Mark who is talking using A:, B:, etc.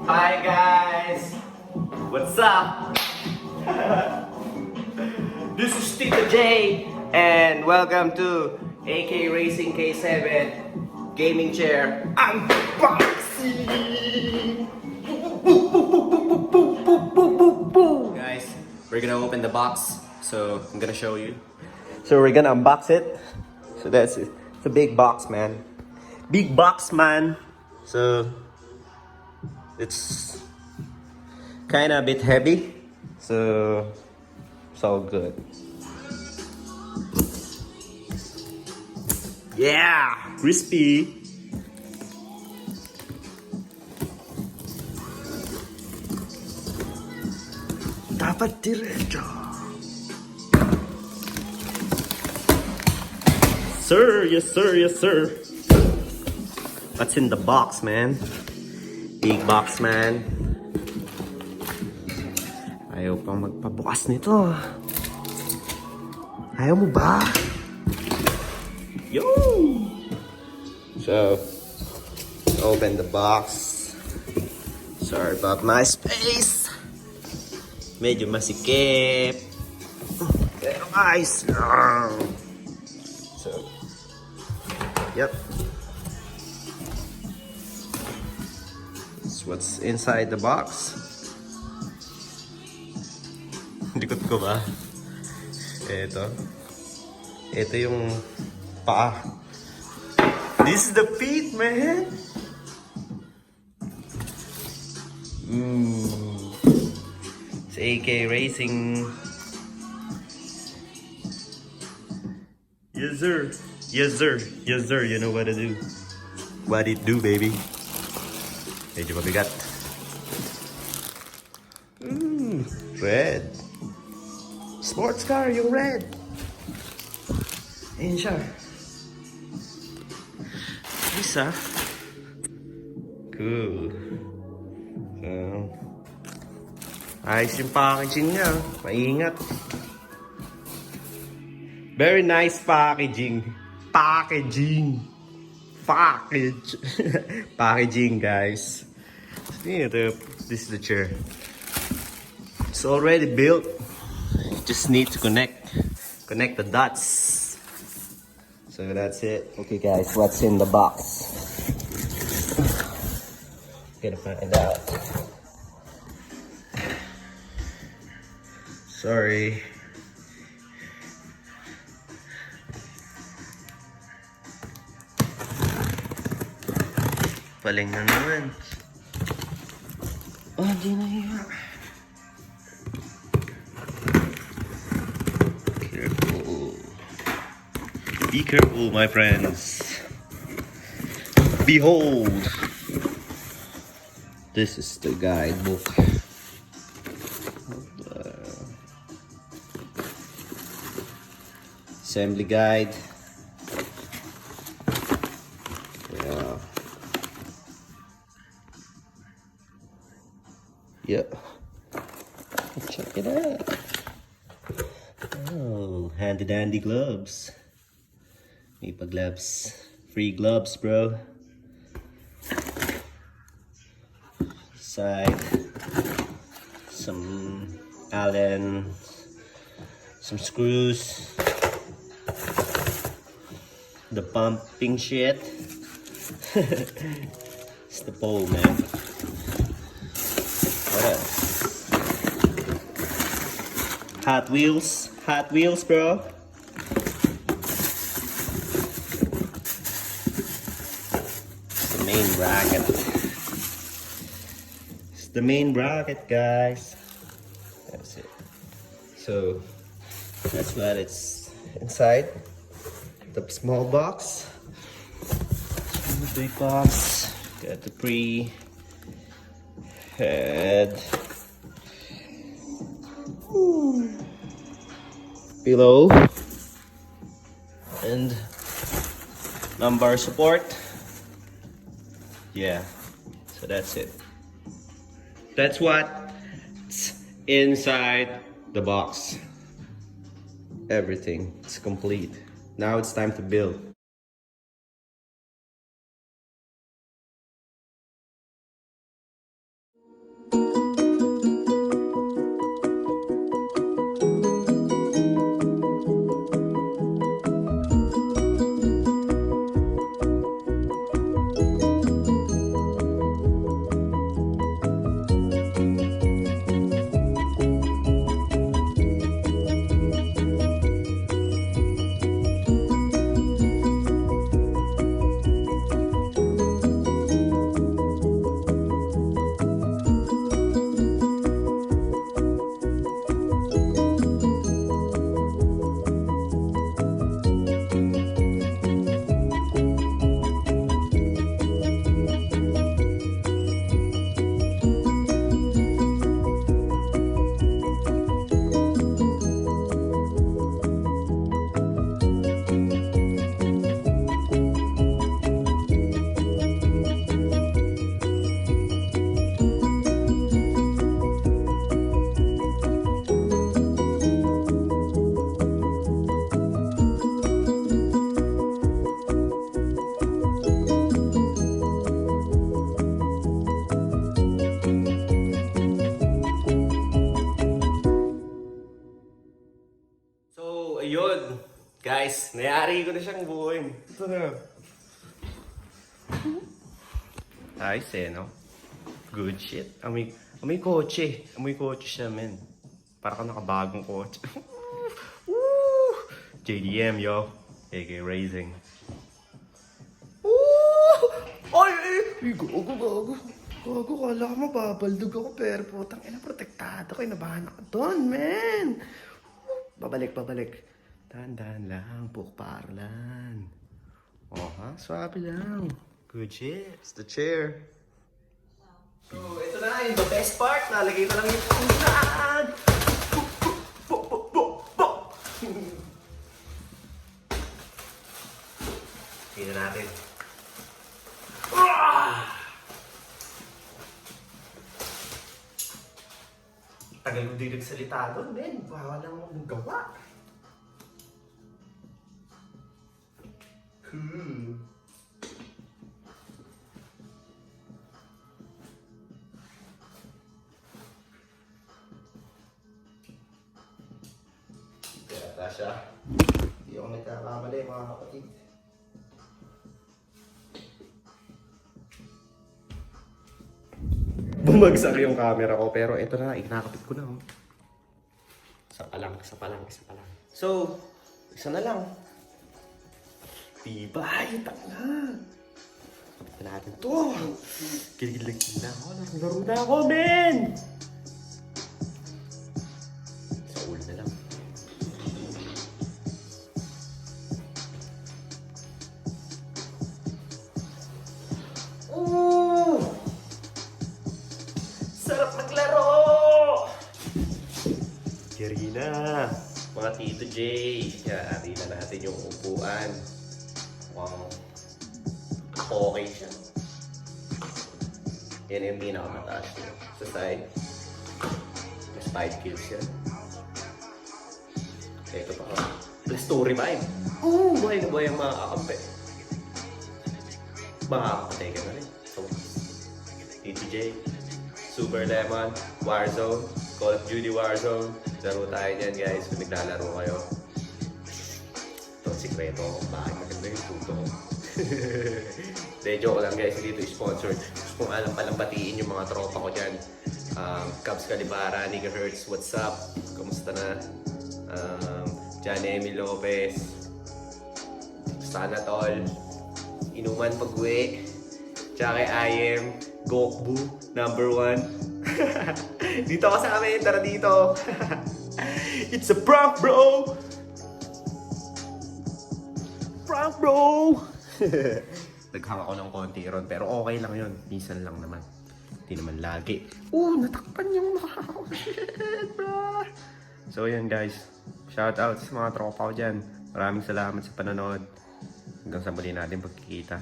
A: Hi guys! What's up? This is Tito J and welcome to AK Racing K7 Gaming Chair Unboxing! Guys, we're gonna open the box, so I'm gonna show you. So we're gonna unbox it. So that's it. It's a big box, man. Big box, man. So it's kind of a bit heavy, so it's all good. Yeah, crispy. Dapat diretso. Sir, yes sir, yes sir. What's in the box, man? Big box, man. Ayaw pang magpabukas nito. Ayaw mo ba? Yo! So, open the box. Sorry about my space. Medyo masikip. Pero guys. So, yep. That's what's inside the box. Likod ko ba? Ito yung paa. This is the feet, man. It's AK Racing. Yes sir. Yes sir. Yes sir. You know what to do. What it do, baby? Medyo mabigat. Red. Sports car, yung red. Ayun siya. Nice, ah. Cool. So, ayos yung packaging niya. Maingat. Very nice packaging. Packaging. Package. Packaging, guys. This is the chair. It's already built. You just need to connect the dots. So that's it. Okay guys, what's in the box? Gonna find out. Sorry. Paling na naman. Oh, di na yun. Careful. Be careful, my friends. Behold. This is the guidebook. Assembly guide. Yeah. Yeah. Check it out. Oh, handy dandy gloves. May gloves. Free gloves, bro. Side. Some Allen. Some screws. The pumping shit. It's the pole, man. What else? Hot Wheels. Hot Wheels, bro. The main bracket. It's the main bracket, guys. That's it. So, that's what it's inside. The small box. The big box. Got the head. Pillow. And lumbar support. Yeah. So that's it. That's what's inside the box. Everything. It's complete. Now it's time to build. Guys, nayari ko na siyang buuin. Ito na. Ayos eh, no? Good shit. Amoy kotse. Amoy kotse siya, men. Para ka nakabagong kotse. Woo! JDM, yo. AK Racing. Woo! Ay! Gago. Gago, kala ka mababaldog ako, pero putang ina, protektado kayo. Nabahan ako doon, men. Babalik. Dahan-dahan lang, pukparlan. Oh, ha? Swabe lang. Good shit. It's the chair. So, ito na yung the best part. Nalagay ko lang yung unan. Tingnan natin. Tagal ko din nagsalita doon, men. Bawal lang akong gawa. Kaya siya. Hindi ako nagkakamali, mga kapatid. Bumagsak yung camera ko, pero ito na, ikinakapit ko na. Oh. Isa pa lang. So, isa na lang. Tibay, tanga. Kapit natin to. Kilig na ako. Laro na ako, men! Sa ulo na lang. Sarap maglaro! Kirina, mga Tito J. Yari na natin yung upuan. Wow. Ako okay siya. Yan yung pinakamataas niya. Sa side. Mas 5 kills yan. Ito pa ka. Plus 2 revive. Oo, buhay na buhay ang mga kakampi. Makakapatay ka na rin. So, TTJ, Super Lemon, Warzone, Call of Duty Warzone. Laro tayo dyan guys kung naglalaro kayo. Ito ang sikreto kung bakit maganda yung tuto ko. De, joke lang guys, dito sponsored. Kung alam palang batiin yung mga tropa ko dyan. Cubs Calibara, Nigga Hertz, what's up? Kamusta na? John Emil Lopez, Sana Tol, Inuman Pag-uwi, tsaka kay IM, Gokbu, #1. Dito ka sa amin, tara dito. It's a prank, bro! Prank, bro! Naghang ako ng konti ron, pero okay lang yun. Minsan lang naman. Hindi naman lagi. Natakpan yung mga shit, bro! So yun guys, shout out sa mga tropa ko dyan. Maraming salamat sa panonood. Hanggang sa muli natin pagkikita.